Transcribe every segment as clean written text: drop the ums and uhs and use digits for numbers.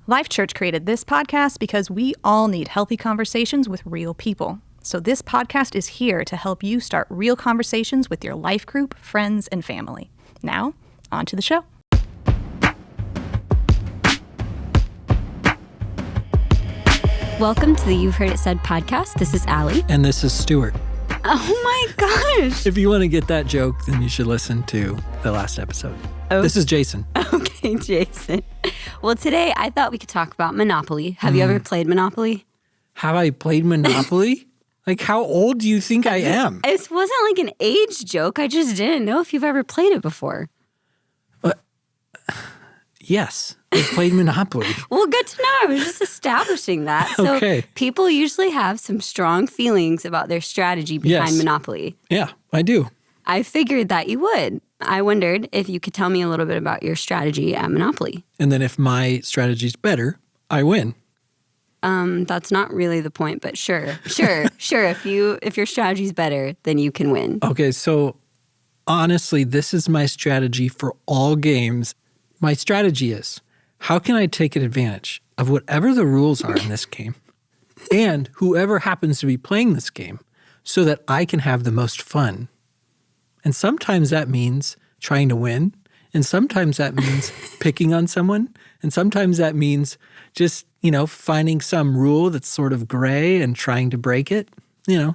Life.Church created this podcast because we all need healthy conversations with real people. So this podcast is here to help you start real conversations with your life group, friends, and family. Now, on to the show. Welcome to the You've Heard It Said podcast. This is Allie. And this is Stuart. Oh my gosh. If you want to get that joke, then you should listen to the last episode. Oh. This is Jason. Okay, Jason. Well, today I thought we could talk about Monopoly. Have you ever played Monopoly? Have I played Monopoly? Like, how old do you think I am? It wasn't like an age joke. I just didn't know if you've ever played it before. Yes, I played Monopoly. Well, good to know. I was just establishing that. So Okay. People usually have some strong feelings about their strategy behind Monopoly. Yeah, I do. I figured that you would. I wondered if you could tell me a little bit about your strategy at Monopoly. And then if my strategy's better, I win. That's not really the point, but sure. If your strategy's better, then you can win. Okay, so honestly, this is my strategy for all games. My strategy is, how can I take advantage of whatever the rules are in this game and whoever happens to be playing this game so that I can have the most fun? And sometimes that means trying to win, and sometimes that means picking on someone, and sometimes that means just, finding some rule that's sort of gray and trying to break it.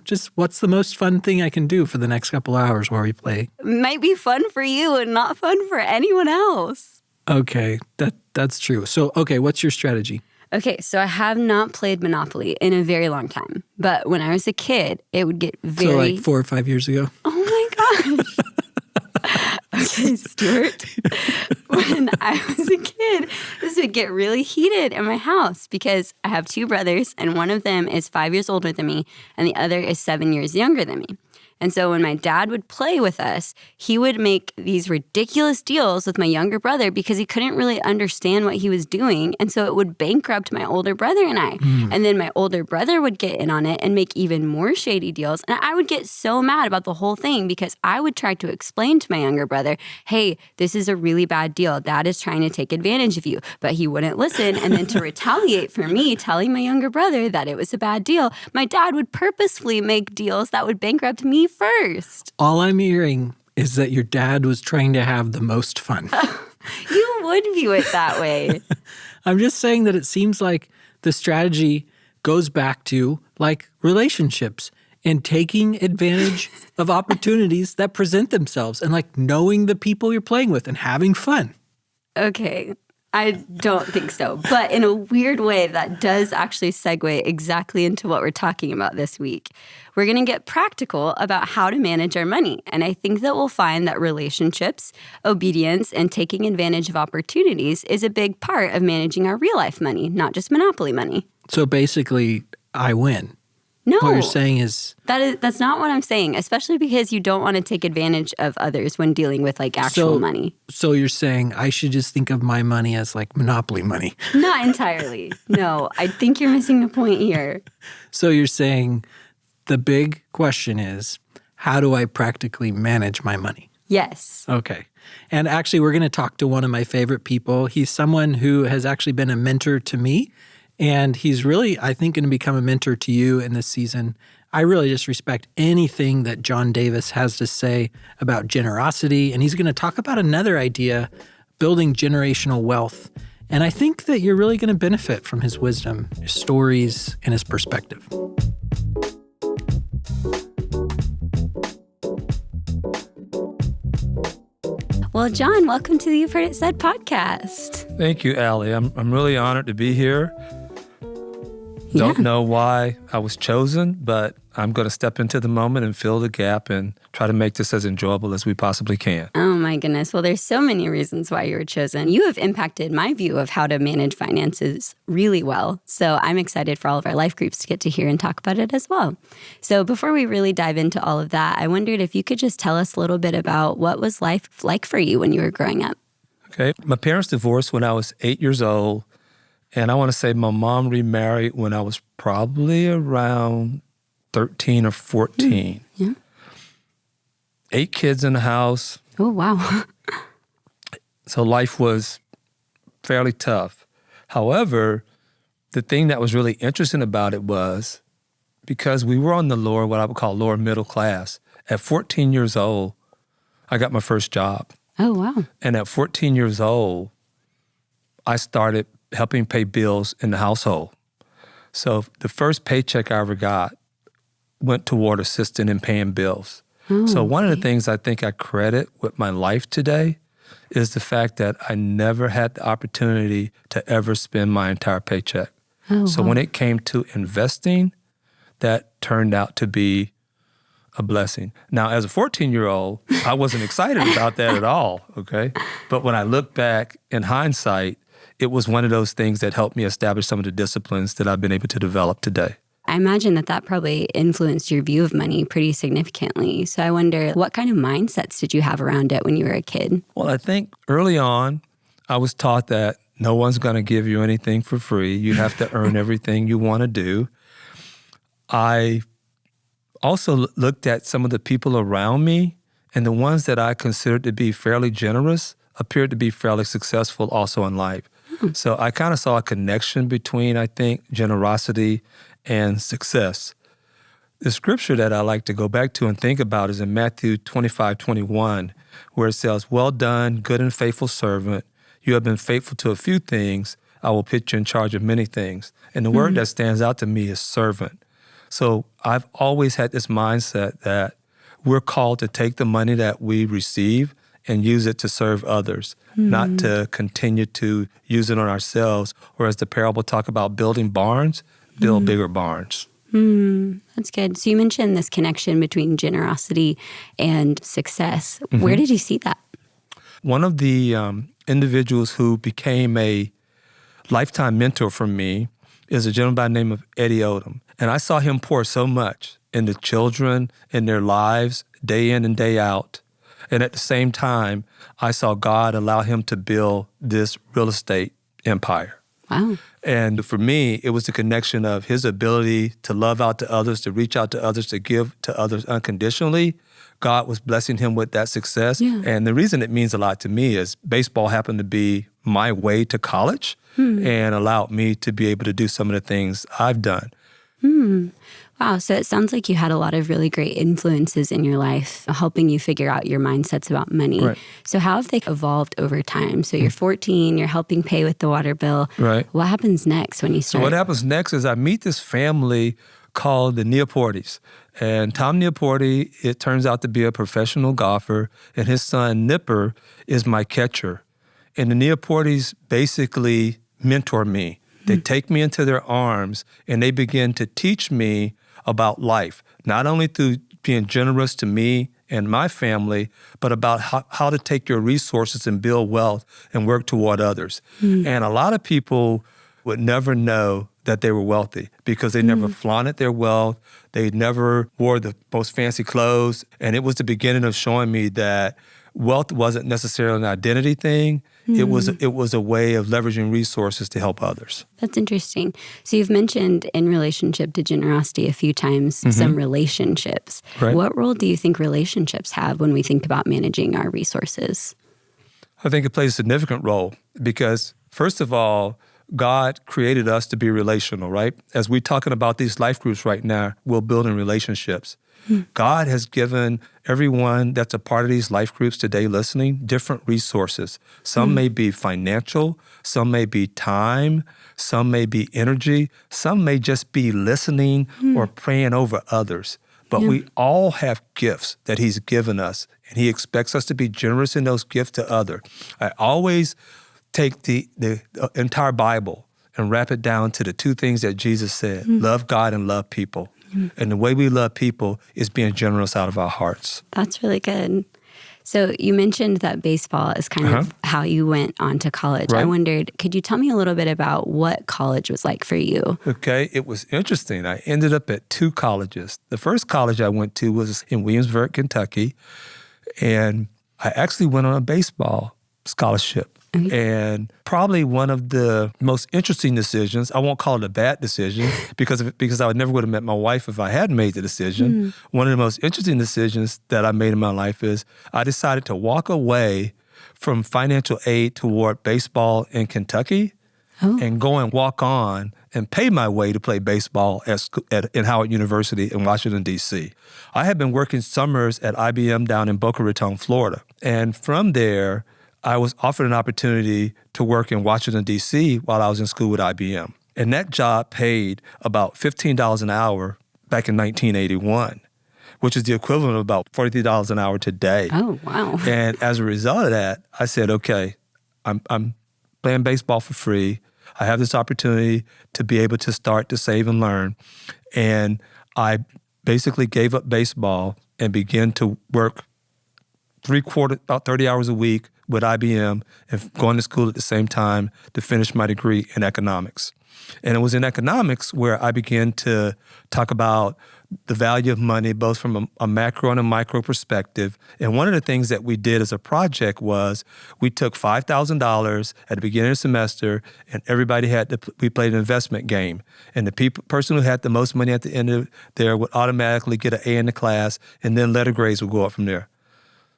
Just what's the most fun thing I can do for the next couple hours while we play? Might be fun for you and not fun for anyone else. Okay, that's true. So, what's your strategy? Okay, so I have not played Monopoly in a very long time. But when I was a kid, it would get very... So like 4 or 5 years ago? Oh my gosh. Okay, Stuart. When I was a kid, this would get really heated in my house because I have two brothers and one of them is 5 years older than me and the other is 7 years younger than me. And so when my dad would play with us, he would make these ridiculous deals with my younger brother because he couldn't really understand what he was doing. And so it would bankrupt my older brother and I. And then my older brother would get in on it and make even more shady deals. And I would get so mad about the whole thing because I would try to explain to my younger brother, hey, this is a really bad deal. Dad is trying to take advantage of you. But he wouldn't listen. And then to retaliate for me telling my younger brother that it was a bad deal, my dad would purposefully make deals that would bankrupt me first. All I'm hearing is that your dad was trying to have the most fun. You would view it that way. I'm just saying that it seems like the strategy goes back to like relationships and taking advantage of opportunities that present themselves and like knowing the people you're playing with and having fun. Okay. I don't think so. But in a weird way, that does actually segue exactly into what we're talking about this week. We're going to get practical about how to manage our money. And I think that we'll find that relationships, obedience, and taking advantage of opportunities is a big part of managing our real life money, not just Monopoly money. So basically, I win. No. What you're saying is... That's not what I'm saying, especially because you don't want to take advantage of others when dealing with like actual money. So you're saying I should just think of my money as like Monopoly money? Not entirely. No, I think you're missing the point here. So you're saying the big question is, how do I practically manage my money? Yes. Okay. And actually, we're going to talk to one of my favorite people. He's someone who has actually been a mentor to me. And he's really, I think, going to become a mentor to you in this season. I really just respect anything that John Davis has to say about generosity. And he's going to talk about another idea, building generational wealth. And I think that you're really going to benefit from his wisdom, his stories, and his perspective. Well, John, welcome to the You've Heard It Said podcast. Thank you, Allie. I'm really honored to be here. Don't know why I was chosen, but I'm going to step into the moment and fill the gap and try to make this as enjoyable as we possibly can. Oh my goodness. Well, there's so many reasons why you were chosen. You have impacted my view of how to manage finances really well. So I'm excited for all of our life groups to get to hear and talk about it as well. So before we really dive into all of that, I wondered if you could just tell us a little bit about what was life like for you when you were growing up. Okay. My parents divorced when I was 8 years old. And I want to say my mom remarried when I was probably around 13 or 14. Yeah. 8 kids in the house. Oh, wow. So life was fairly tough. However, the thing that was really interesting about it was because we were on the lower, what I would call lower middle class, at 14 years old, I got my first job. Oh, wow. And at 14 years old, I started helping pay bills in the household. So the first paycheck I ever got went toward assisting in paying bills. So one of the things I think I credit with my life today is the fact that I never had the opportunity to ever spend my entire paycheck. So when it came to investing, that turned out to be a blessing. Now, as a 14-year-old, I wasn't excited about that at all, okay? But when I look back in hindsight, it was one of those things that helped me establish some of the disciplines that I've been able to develop today. I imagine that probably influenced your view of money pretty significantly. So I wonder, what kind of mindsets did you have around it when you were a kid? Well, I think early on, I was taught that no one's going to give you anything for free. You have to earn everything you want to do. I also looked at some of the people around me, and the ones that I considered to be fairly generous appeared to be fairly successful also in life. So I kind of saw a connection between, I think, generosity and success. The scripture that I like to go back to and think about is in Matthew 25:21, where it says, "Well done, good and faithful servant. You have been faithful to a few things. I will put you in charge of many things." And the word that stands out to me is servant. So I've always had this mindset that we're called to take the money that we receive and use it to serve others, not to continue to use it on ourselves. Or as the parable talk about building barns, build bigger barns. That's good. So you mentioned this connection between generosity and success. Where did you see that? One of the individuals who became a lifetime mentor for me is a gentleman by the name of Eddie Odom. And I saw him pour so much into children, in their lives, day in and day out. And at the same time, I saw God allow him to build this real estate empire. Wow. And for me, it was the connection of his ability to love out to others, to reach out to others, to give to others unconditionally. God was blessing him with that success. Yeah. And the reason it means a lot to me is baseball happened to be my way to college and allowed me to be able to do some of the things I've done. Wow. So it sounds like you had a lot of really great influences in your life helping you figure out your mindsets about money. Right. So how have they evolved over time? So you're 14, you're helping pay with the water bill. Right. What happens next when you So start? what happens next is I meet this family called the Neoportes. And Tom Neoporte, it turns out to be a professional golfer, and his son Nipper is my catcher. And the Neoportes basically mentor me. They take me into their arms and they begin to teach me about life, not only through being generous to me and my family, but about how to take your resources and build wealth and work toward others. And a lot of people would never know that they were wealthy because they never flaunted their wealth. They never wore the most fancy clothes. And it was the beginning of showing me that wealth wasn't necessarily an identity thing. It was a way of leveraging resources to help others. That's interesting. So you've mentioned in relationship to generosity a few times some relationships. Right. What role do you think relationships have when we think about managing our resources? I think it plays a significant role because, first of all, God created us to be relational, right? As we're talking about these life groups right now, we're building relationships. God has given everyone that's a part of these life groups today listening different resources. Some may be financial, some may be time, some may be energy, some may just be listening or praying over others. But we all have gifts that he's given us, and he expects us to be generous in those gifts to others. I always take the entire Bible and wrap it down to the two things that Jesus said, love God and love people. And the way we love people is being generous out of our hearts. That's really good. So you mentioned that baseball is kind of how you went on to college. Right. I wondered, could you tell me a little bit about what college was like for you? Okay, it was interesting. I ended up at two colleges. The first college I went to was in Williamsburg, Kentucky, and I actually went on a baseball scholarship. And probably one of the most interesting decisions, I won't call it a bad decision because I never would have met my wife if I hadn't made the decision. One of the most interesting decisions that I made in my life is I decided to walk away from financial aid toward baseball in Kentucky and go and walk on and pay my way to play baseball at Howard University in Washington, D.C. I had been working summers at IBM down in Boca Raton, Florida. And from there, I was offered an opportunity to work in Washington, D.C. while I was in school with IBM. And that job paid about $15 an hour back in 1981, which is the equivalent of about $43 an hour today. Oh, wow. And as a result of that, I said, okay, I'm playing baseball for free. I have this opportunity to be able to start to save and learn. And I basically gave up baseball and began to work about 30 hours a week with IBM and going to school at the same time to finish my degree in economics. And it was in economics where I began to talk about the value of money, both from a macro and a micro perspective. And one of the things that we did as a project was we took $5,000 at the beginning of the semester, and everybody we played an investment game. And the person who had the most money at the end of there would automatically get an A in the class, and then letter grades would go up from there.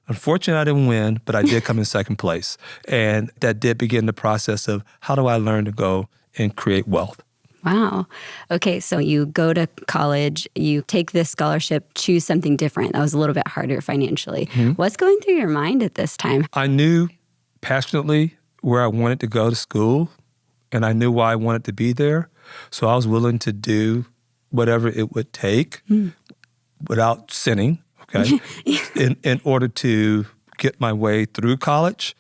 Unfortunately, I didn't win, but I did come in second place. And that did begin the process of how do I learn to go and create wealth. Wow. Okay, so you go to college, you take this scholarship, choose something different. That was a little bit harder financially. Mm-hmm. What's going through your mind at this time? I knew passionately where I wanted to go to school, and I knew why I wanted to be there. So I was willing to do whatever it would take without sinning, okay, in order to get my way through college.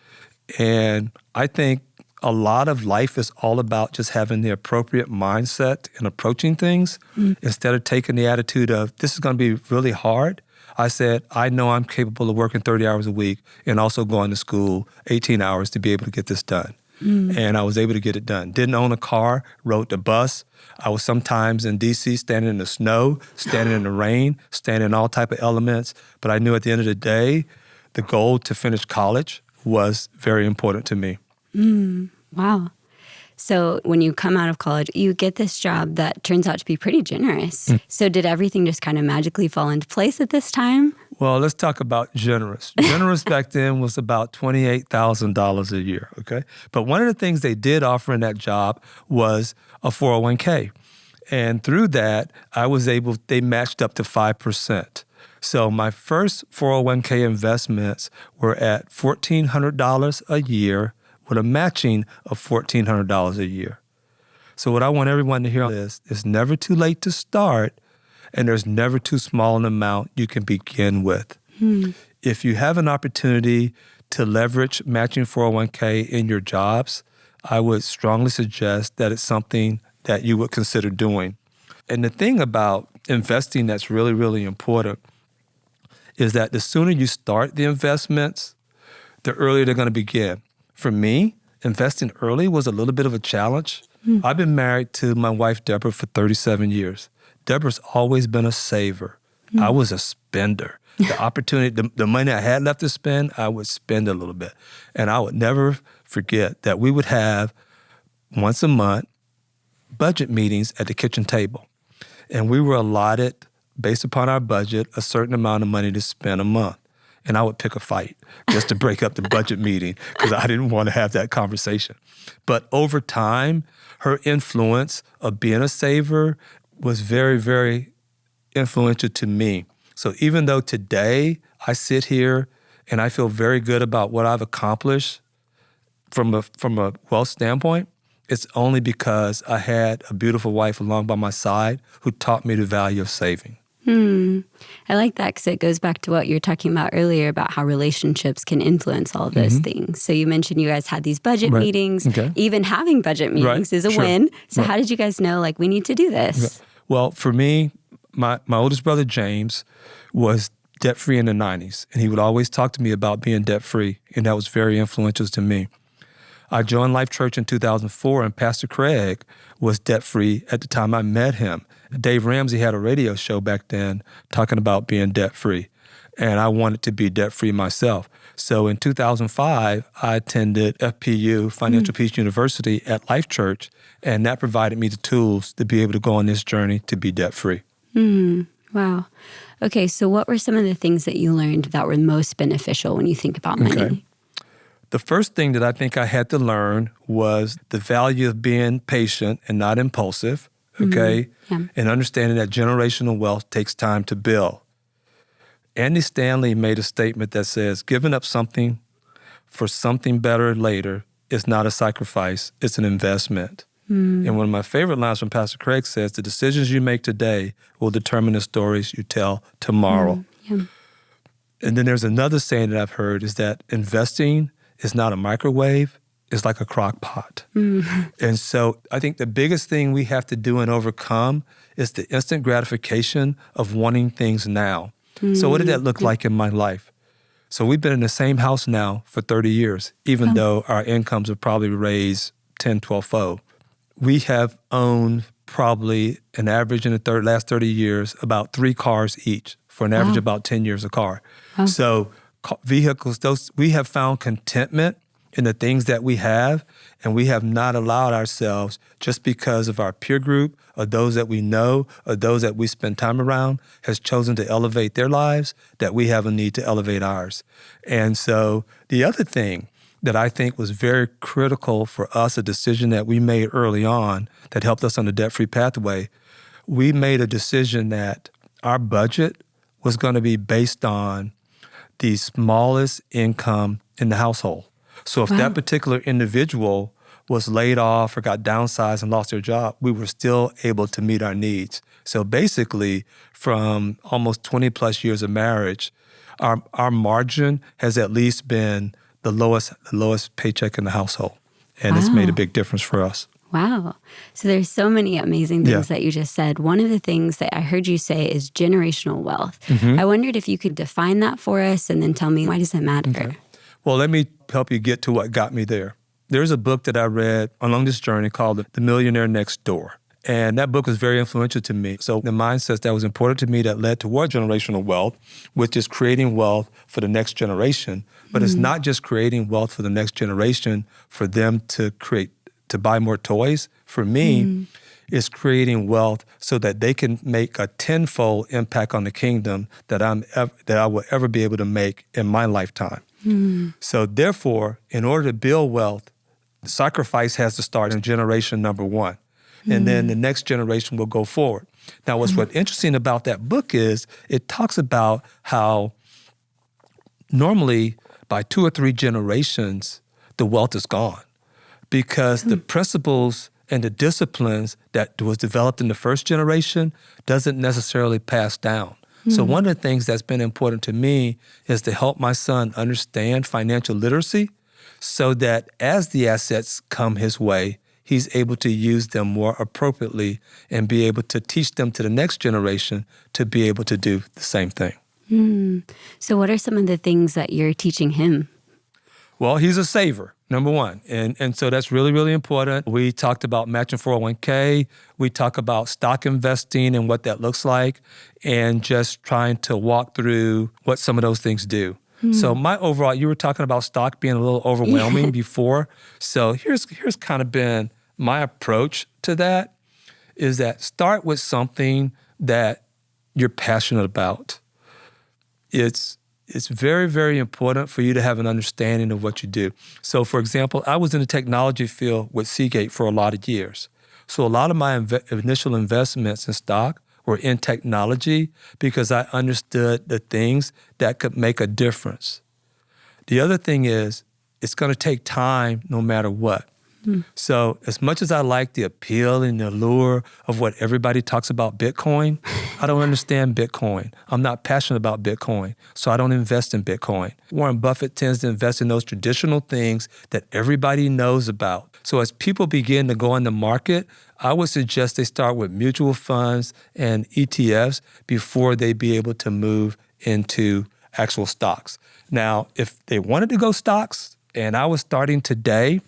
And I think a lot of life is all about just having the appropriate mindset and approaching things instead of taking the attitude of, this is going to be really hard. I said, I know I'm capable of working 30 hours a week and also going to school 18 hours to be able to get this done. And I was able to get it done. Didn't own a car, rode the bus. I was sometimes in D.C. standing in the snow, standing in the rain, standing in all type of elements. But I knew at the end of the day, the goal to finish college was very important to me. Wow. So when you come out of college, you get this job that turns out to be pretty generous. So did everything just kind of magically fall into place at this time? Well, let's talk about generous. Generous back then was about $28,000 a year, okay? But one of the things they did offer in that job was a 401k. And through that, they matched up to 5%. So my first 401k investments were at $1,400 a year with a matching of $1,400 a year. So what I want everyone to hear is, it's never too late to start, and there's never too small an amount you can begin with. If you have an opportunity to leverage matching 401k in your jobs, I would strongly suggest that it's something that you would consider doing. And the thing about investing that's really, really important is that the sooner you start the investments, the earlier they're going to begin. For me, investing early was a little bit of a challenge. I've been married to my wife, Deborah, for 37 years. Deborah's always been a saver. I was a spender. The opportunity, the money I had left to spend, I would spend a little bit. And I would never forget that we would have, once a month, budget meetings at the kitchen table. And we were allotted, based upon our budget, a certain amount of money to spend a month. And I would pick a fight just to break up the budget meeting because I didn't want to have that conversation. But over time, her influence of being a saver was very, very influential to me. So even though today I sit here and I feel very good about what I've accomplished from a wealth standpoint, it's only because I had a beautiful wife along by my side who taught me the value of saving. I like that because it goes back to what you were talking about earlier about how relationships can influence all of those things. So you mentioned you guys had these budget meetings. Okay. Even having budget meetings is a win. So how did you guys know, we need to do this? Well, for me, my oldest brother, James, was debt-free in the 90s. And he would always talk to me about being debt-free. And that was very influential to me. I joined Life.Church in 2004, and Pastor Craig was debt-free at the time I met him. Dave Ramsey had a radio show back then talking about being debt-free, and I wanted to be debt-free myself. So in 2005, I attended FPU, Financial Peace University at Life.Church, and that provided me the tools to be able to go on this journey to be debt-free. Wow. Okay, so what were some of the things that you learned that were most beneficial when you think about money? Okay. The first thing that I think I had to learn was the value of being patient and not impulsive, okay? Yeah. And understanding that generational wealth takes time to build. Andy Stanley made a statement that says, giving up something for something better later is not a sacrifice, it's an investment. And one of my favorite lines from Pastor Craig says, the decisions you make today will determine the stories you tell tomorrow. Yeah. And then there's another saying that I've heard is that investing is not a microwave, it's like a crock pot. And so I think the biggest thing we have to do and overcome is the instant gratification of wanting things now. So what did that look like in my life? So we've been in the same house now for 30 years, even though our incomes have probably raised 10, 12-fold. We have owned probably an average in the last 30 years about 3 cars each for an average of about 10 years a car. So vehicles, we have found contentment in the things that we have, and we have not allowed ourselves, just because of our peer group or those that we know or those that we spend time around, has chosen to elevate their lives, that we have a need to elevate ours. And so the other thing that I think was very critical for us, a decision that we made early on that helped us on the debt-free pathway, we made a decision that our budget was going to be based on the smallest income in the household. So if that particular individual was laid off or got downsized and lost their job, we were still able to meet our needs. So basically, from almost 20 plus years of marriage, our margin has at least been the lowest paycheck in the household. And it's made a big difference for us. Wow. So there's so many amazing things that you just said. One of the things that I heard you say is generational wealth. I wondered if you could define that for us and then tell me, why does that matter? Okay. Well, let me help you get to what got me there. There's a book that I read along this journey called The Millionaire Next Door. And that book was very influential to me. So the mindset that was important to me that led toward generational wealth, which is creating wealth for the next generation. But it's not just creating wealth for the next generation for them to buy more toys. For me, it's creating wealth so that they can make a tenfold impact on the kingdom that I will ever be able to make in my lifetime. So therefore, in order to build wealth, sacrifice has to start in generation number 1. And then the next generation will go forward. Now, what's interesting about that book is it talks about how normally by 2 or 3 generations, the wealth is gone, because the principles and the disciplines that was developed in the first generation doesn't necessarily pass down. So one of the things that's been important to me is to help my son understand financial literacy so that as the assets come his way, he's able to use them more appropriately and be able to teach them to the next generation to be able to do the same thing. So what are some of the things that you're teaching him? Well, he's a saver, number 1. And so that's really, really important. We talked about matching 401k. We talk about stock investing and what that looks like, and just trying to walk through what some of those things do. So my overall, you were talking about stock being a little overwhelming before. So here's kind of been my approach to that, is that start with something that you're passionate about. It's very, very important for you to have an understanding of what you do. So, for example, I was in the technology field with Seagate for a lot of years. So a lot of my initial investments in stock were in technology because I understood the things that could make a difference. The other thing is, it's going to take time no matter what. So as much as I like the appeal and the allure of what everybody talks about Bitcoin, I don't understand Bitcoin. I'm not passionate about Bitcoin, so I don't invest in Bitcoin. Warren Buffett tends to invest in those traditional things that everybody knows about. So as people begin to go in the market, I would suggest they start with mutual funds and ETFs before they be able to move into actual stocks. Now, if they wanted to go stocks, and I was starting today,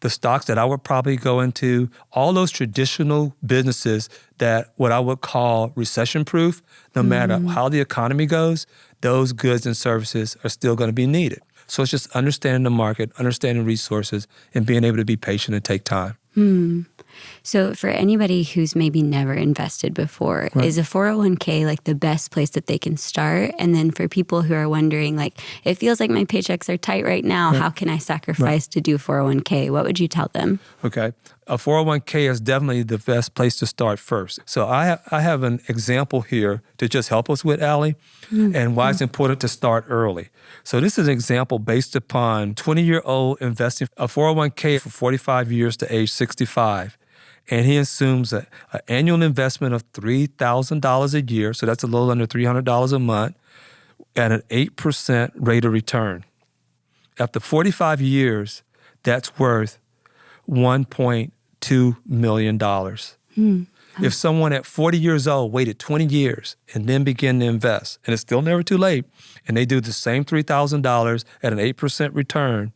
the stocks that I would probably go into, all those traditional businesses that what I would call recession-proof, no matter how the economy goes, those goods and services are still going to be needed. So it's just understanding the market, understanding resources, and being able to be patient and take time. So for anybody who's maybe never invested before, Right. is a 401k like the best place that they can start? And then for people who are wondering, like, it feels like my paychecks are tight right now. How can I sacrifice to do 401k? What would you tell them? Okay. A 401k is definitely the best place to start first. So I have an example here to just help us with, Allie, and why it's important to start early. So this is an example based upon 20-year-old investing a 401k for 45 years to age 65. And he assumes an annual investment of $3,000 a year, so that's a little under $300 a month, at an 8% rate of return. After 45 years, that's worth $1.2 million. If someone at 40 years old waited 20 years and then began to invest, and it's still never too late, and they do the same $3,000 at an 8% return,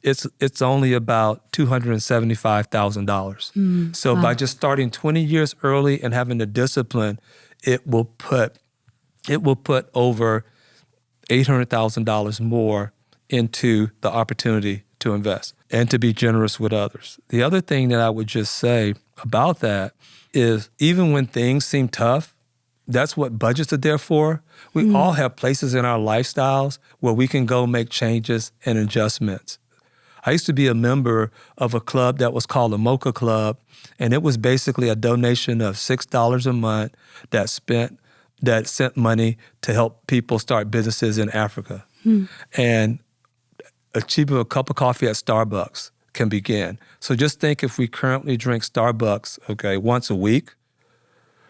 it's only about $275,000. So by just starting 20 years early and having the discipline, it will put over $800,000 more into the opportunity to invest and to be generous with others. The other thing that I would just say about that is even when things seem tough, that's what budgets are there for. We all have places in our lifestyles where we can go make changes and adjustments. I used to be a member of a club that was called the Mocha Club, and it was basically a donation of $6 a month that sent money to help people start businesses in Africa. And achieving a cup of coffee at Starbucks can begin. So just think if we currently drink Starbucks, once a week,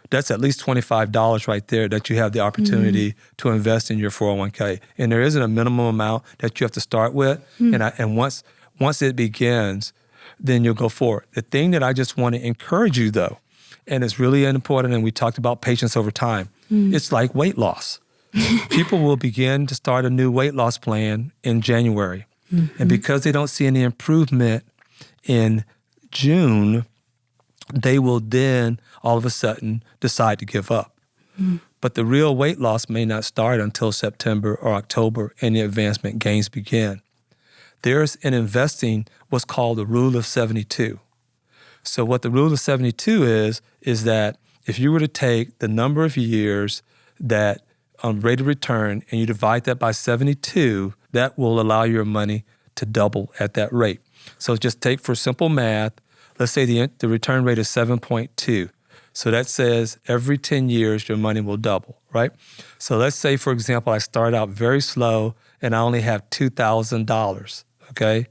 that's at least $25 right there that you have the opportunity to invest in your 401k. And there isn't a minimum amount that you have to start with. And once it begins, then you'll go forward. The thing that I just want to encourage you, though, and it's really important, and we talked about patience over time, it's like weight loss. People will begin to start a new weight loss plan in January. And because they don't see any improvement in June, they will then all of a sudden decide to give up. But the real weight loss may not start until September or October, and the advancement gains begin. There's in investing what's called the rule of 72. So what the rule of 72 is that if you were to take the number of years that rate of return and you divide that by 72, that will allow your money to double at that rate. So just take for simple math, let's say the return rate is 7.2. So that says every 10 years your money will double, right? So let's say, for example, I start out very slow and I only have $2,000, okay?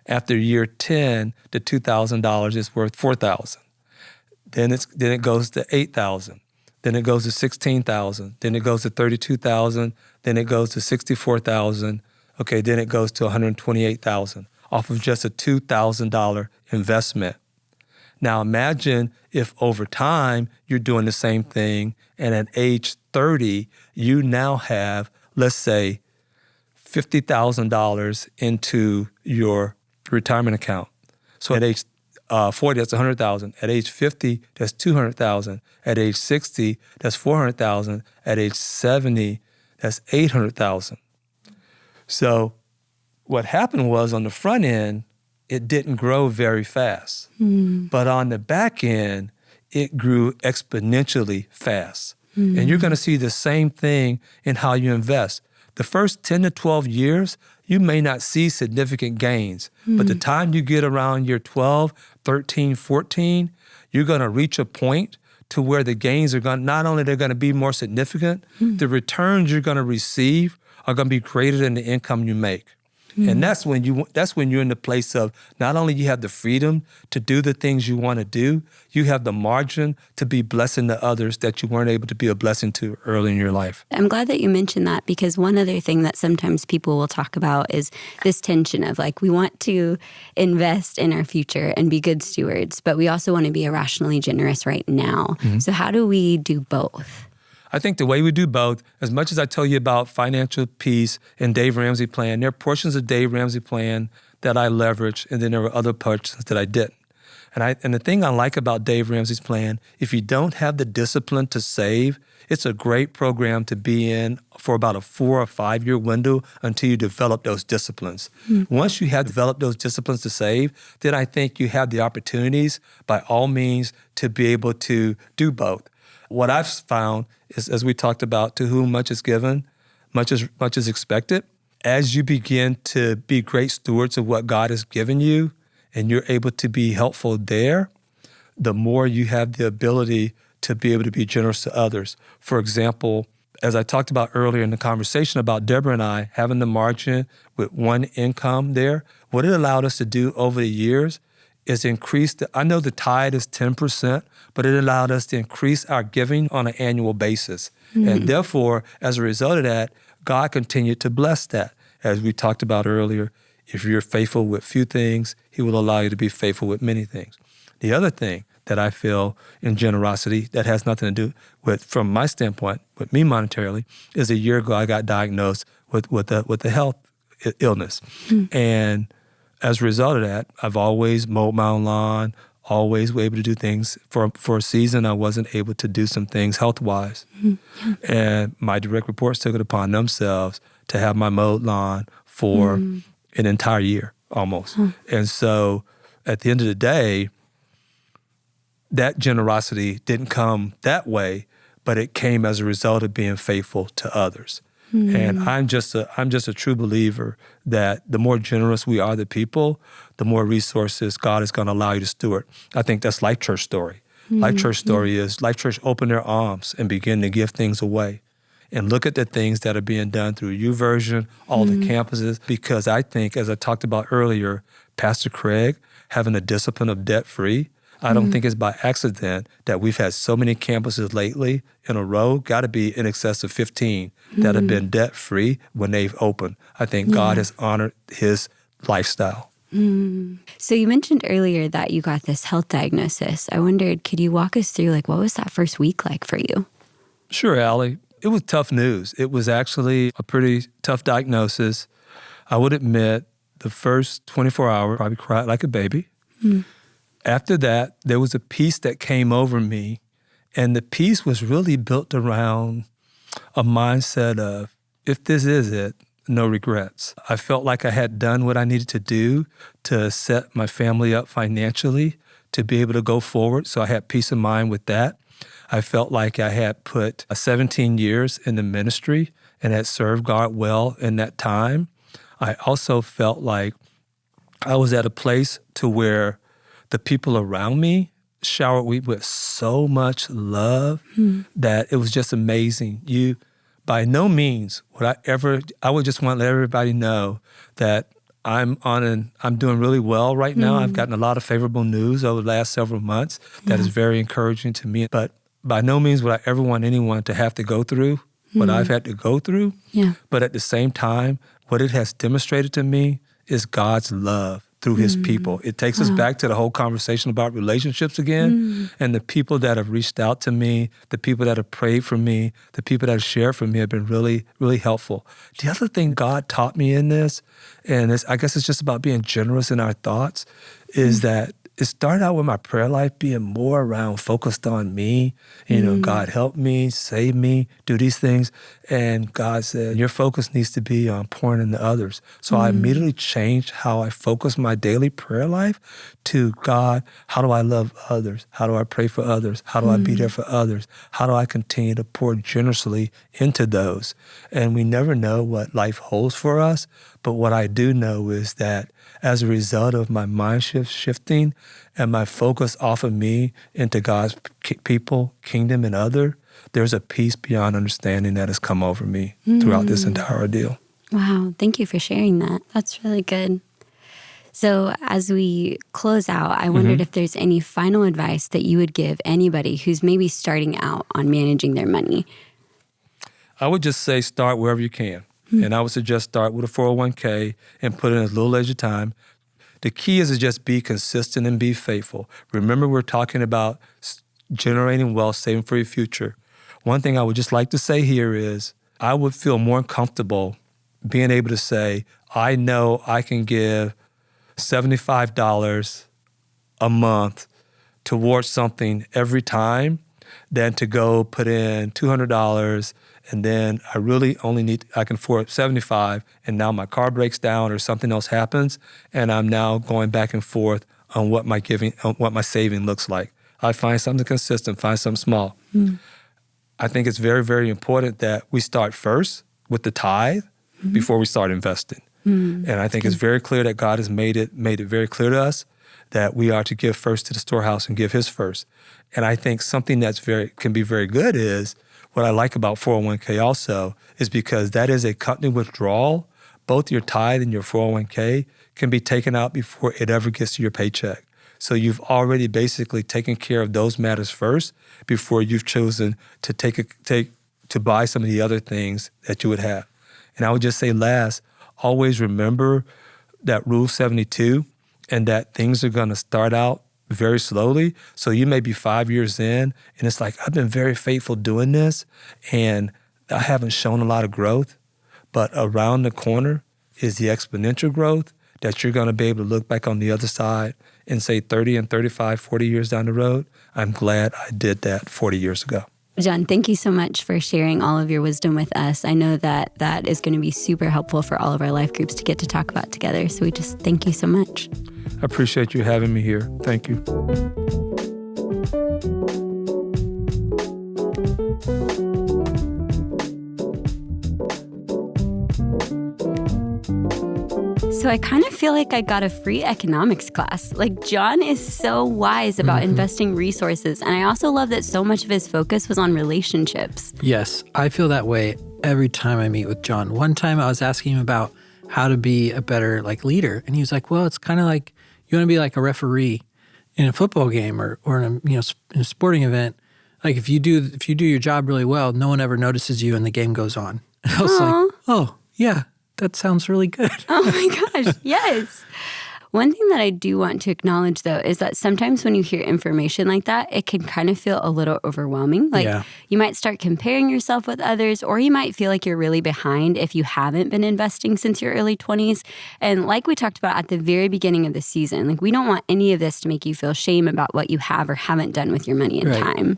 After year 10, the $2,000 is worth $4,000. Then it goes to $8,000. Then it goes to $16,000. Then it goes to $32,000. Then it goes to $64,000. Okay, then it goes to $128,000 off of just a $2,000 investment. Now imagine if over time you're doing the same thing, and at age 30, you now have, let's say, $50,000 into your retirement account. So at age 40, that's $100,000. At age 50, that's $200,000. At age 60, that's $400,000. At age 70, that's $800,000. So what happened was on the front end, it didn't grow very fast. But on the back end, it grew exponentially fast. And you're going to see the same thing in how you invest. The first 10 to 12 years, you may not see significant gains. But the time you get around year 12, 13, 14, you're going to reach a point to where the gains are going, not only they're going to be more significant, the returns you're going to receive are going to be greater than the income you make. And that's when you're in the place of not only you have the freedom to do the things you want to do, you have the margin to be blessing to others that you weren't able to be a blessing to early in your life. I'm glad that you mentioned that, because one other thing that sometimes people will talk about is this tension of like, we want to invest in our future and be good stewards, but we also want to be irrationally generous right now. So how do we do both? I think the way we do both, as much as I tell you about Financial Peace and Dave Ramsey Plan, there are portions of Dave Ramsey Plan that I leverage, and then there were other portions that I didn't. And the thing I like about Dave Ramsey's plan, if you don't have the discipline to save, it's a great program to be in for about a 4 or 5 year window until you develop those disciplines. Once you have developed those disciplines to save, then I think you have the opportunities, by all means, to be able to do both. What I've found is, as we talked about, to whom much is given, much is expected. As you begin to be great stewards of what God has given you, and you're able to be helpful there, the more you have the ability to be able to be generous to others. For example, as I talked about earlier in the conversation about Deborah and I having the margin with one income there, what it allowed us to do over the years is increase I know the tithe is 10%, but it allowed us to increase our giving on an annual basis. And therefore, as a result of that, God continued to bless that. As we talked about earlier, if you're faithful with few things, he will allow you to be faithful with many things. The other thing that I feel in generosity that has nothing to do with, from my standpoint, with me monetarily, is a year ago I got diagnosed with a health illness. And as a result of that, I've always mowed my own lawn, always were able to do things. For a season, I wasn't able to do some things health-wise. And my direct reports took it upon themselves to have my mowed lawn for an entire year almost. And so at the end of the day, that generosity didn't come that way, but it came as a result of being faithful to others. And I'm just a true believer that the more generous we are to people, the more resources God is going to allow you to steward. I think that's Life.Church story. Life.Church story is Life.Church opened their arms and began to give things away. And look at the things that are being done through YouVersion, all the campuses, because I think, as I talked about earlier, Pastor Craig having a discipline of debt-free, I don't think it's by accident that we've had so many campuses lately in a row, got to be in excess of 15 that have been debt-free when they've opened. I think God has honored his lifestyle. So you mentioned earlier that you got this health diagnosis. I wondered, could you walk us through, what was that first week like for you? Sure, Allie. It was tough news. It was actually a pretty tough diagnosis. I would admit the first 24 hours, probably cried like a baby. After that, there was a peace that came over me, and the peace was really built around a mindset of, if this is it, no regrets. I felt like I had done what I needed to do to set my family up financially to be able to go forward, so I had peace of mind with that. I felt like I had put 17 years in the ministry and had served God well in that time. I also felt like I was at a place to where the people around me showered me with so much love that it was just amazing. By no means would I would just want to let everybody know that I'm doing really well right now. I've gotten a lot of favorable news over the last several months that is very encouraging to me. But by no means would I ever want anyone to have to go through what I've had to go through. But at the same time, what it has demonstrated to me is God's love through his people. It takes us back to the whole conversation about relationships again. And the people that have reached out to me, the people that have prayed for me, the people that have shared for me have been really, really helpful. The other thing God taught me in this, and I guess it's just about being generous in our thoughts, is that it started out with my prayer life being more around focused on me. God help me, save me, do these things. And God said, your focus needs to be on pouring into others. So I immediately changed how I focus my daily prayer life to, God, how do I love others? How do I pray for others? How do I be there for others? How do I continue to pour generously into those? And we never know what life holds for us. But what I do know is that as a result of my mind shifting and my focus off of me into God's people, kingdom, and other, there's a peace beyond understanding that has come over me throughout this entire ordeal. Wow. Thank you for sharing that. That's really good. So as we close out, I wondered if there's any final advice that you would give anybody who's maybe starting out on managing their money. I would just say start wherever you can. And I would suggest start with a 401k and put in as little as your time. The key is to just be consistent and be faithful. Remember, we're talking about generating wealth, saving for your future. One thing I would just like to say here is I would feel more comfortable being able to say, I know I can give $75 a month towards something every time than to go put in $200 and then I really I can afford $75 and now my car breaks down or something else happens and I'm now going back and forth on what my saving looks like. I find something consistent, find something small. I think it's very, very important that we start first with the tithe before we start investing. And I think it's very clear that God has made it very clear to us that we are to give first to the storehouse and give his first. And I think something that's can be very good is, what I like about 401k also is because that is a company withdrawal. Both your tithe and your 401k can be taken out before it ever gets to your paycheck. So you've already basically taken care of those matters first before you've chosen to to buy some of the other things that you would have. And I would just say last, always remember that Rule 72 and that things are going to start out very slowly. So you may be 5 years in and it's like, I've been very faithful doing this and I haven't shown a lot of growth, but around the corner is the exponential growth that you're going to be able to look back on the other side and say 30 and 35, 40 years down the road, I'm glad I did that 40 years ago. John, thank you so much for sharing all of your wisdom with us. I know that that is going to be super helpful for all of our life groups to get to talk about together. So we just thank you so much. I appreciate you having me here. Thank you. So I kind of feel like I got a free economics class. Like, John is so wise about investing resources. And I also love that so much of his focus was on relationships. Yes, I feel that way every time I meet with John. One time I was asking him about how to be a better leader. And he was like, well, it's kind of like you want to be like a referee in a football game or in a sporting event. Like if you do your job really well, no one ever notices you and the game goes on. And I was like, oh, yeah. That sounds really good. Oh my gosh, yes. One thing that I do want to acknowledge, though, is that sometimes when you hear information like that, it can kind of feel a little overwhelming. You might start comparing yourself with others, or you might feel like you're really behind if you haven't been investing since your early 20s. And like we talked about at the very beginning of the season, we don't want any of this to make you feel shame about what you have or haven't done with your money and time.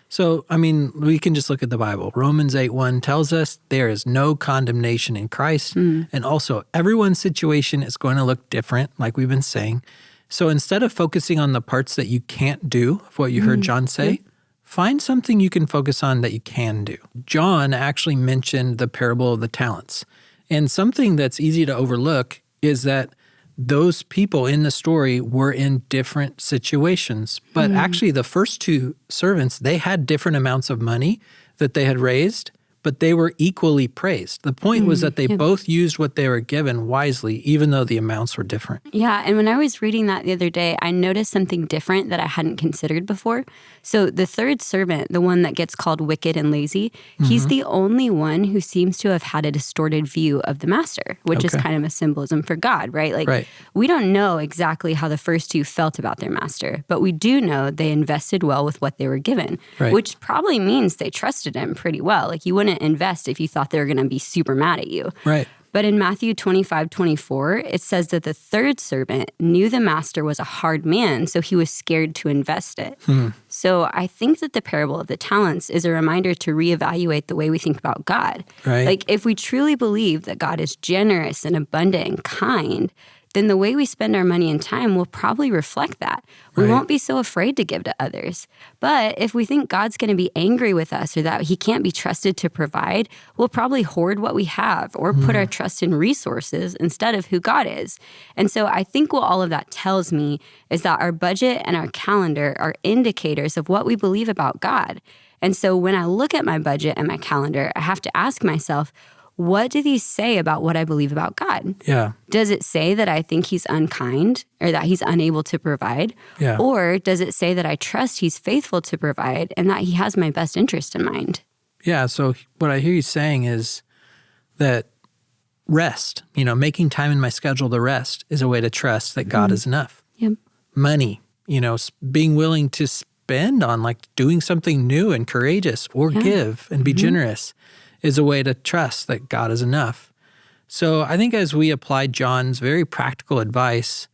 So, we can just look at the Bible. Romans 8:1 tells us there is no condemnation in Christ. And also, everyone's situation is going to look different, like we've been saying. So instead of focusing on the parts that you can't do, of what you heard John say, find something you can focus on that you can do. John actually mentioned the parable of the talents. And something that's easy to overlook is that those people in the story were in different situations. But actually, the first two servants, they had different amounts of money that they had raised, but they were equally praised. The point was that they both used what they were given wisely, even though the amounts were different. Yeah, and when I was reading that the other day, I noticed something different that I hadn't considered before. So the third servant, the one that gets called wicked and lazy, he's the only one who seems to have had a distorted view of the master, which is kind of a symbolism for God, right? We don't know exactly how the first two felt about their master, but we do know they invested well with what they were given, which probably means they trusted him pretty well. You wouldn't invest if you thought they were going to be super mad at you. But in Matthew 25:24, it says that the third servant knew the master was a hard man, so he was scared to invest it. So I think that the parable of the talents is a reminder to reevaluate the way we think about God. If we truly believe that God is generous and abundant and kind, then the way we spend our money and time will probably reflect that. We won't be so afraid to give to others. But if we think God's going to be angry with us or that he can't be trusted to provide, we'll probably hoard what we have or put our trust in resources instead of who God is. And so I think what all of that tells me is that our budget and our calendar are indicators of what we believe about God. And so when I look at my budget and my calendar, I have to ask myself, what do these say about what I believe about God? Does it say that I think he's unkind or that he's unable to provide? Or does it say that I trust he's faithful to provide and that he has my best interest in mind? So what I hear you saying is that rest, making time in my schedule to rest is a way to trust that God is enough. Money, being willing to spend on doing something new and courageous or give and be generous is a way to trust that God is enough. So I think as we apply John's very practical advice,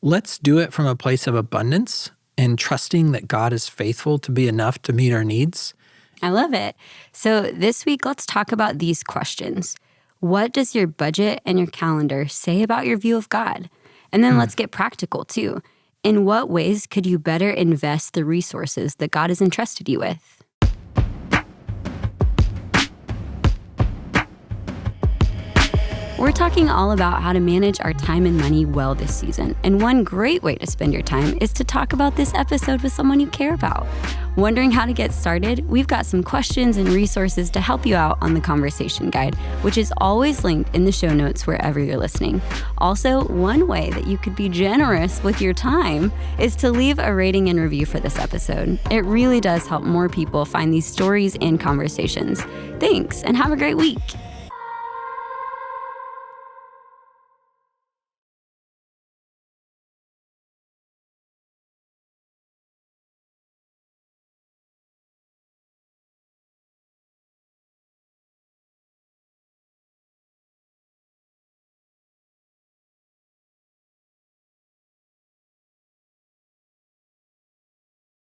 let's do it from a place of abundance and trusting that God is faithful to be enough to meet our needs. I love it. So this week, let's talk about these questions. What does your budget and your calendar say about your view of God? And then let's get practical too. In what ways could you better invest the resources that God has entrusted you with? We're talking all about how to manage our time and money well this season. And one great way to spend your time is to talk about this episode with someone you care about. Wondering how to get started? We've got some questions and resources to help you out on the conversation guide, which is always linked in the show notes wherever you're listening. Also, one way that you could be generous with your time is to leave a rating and review for this episode. It really does help more people find these stories and conversations. Thanks, and have a great week.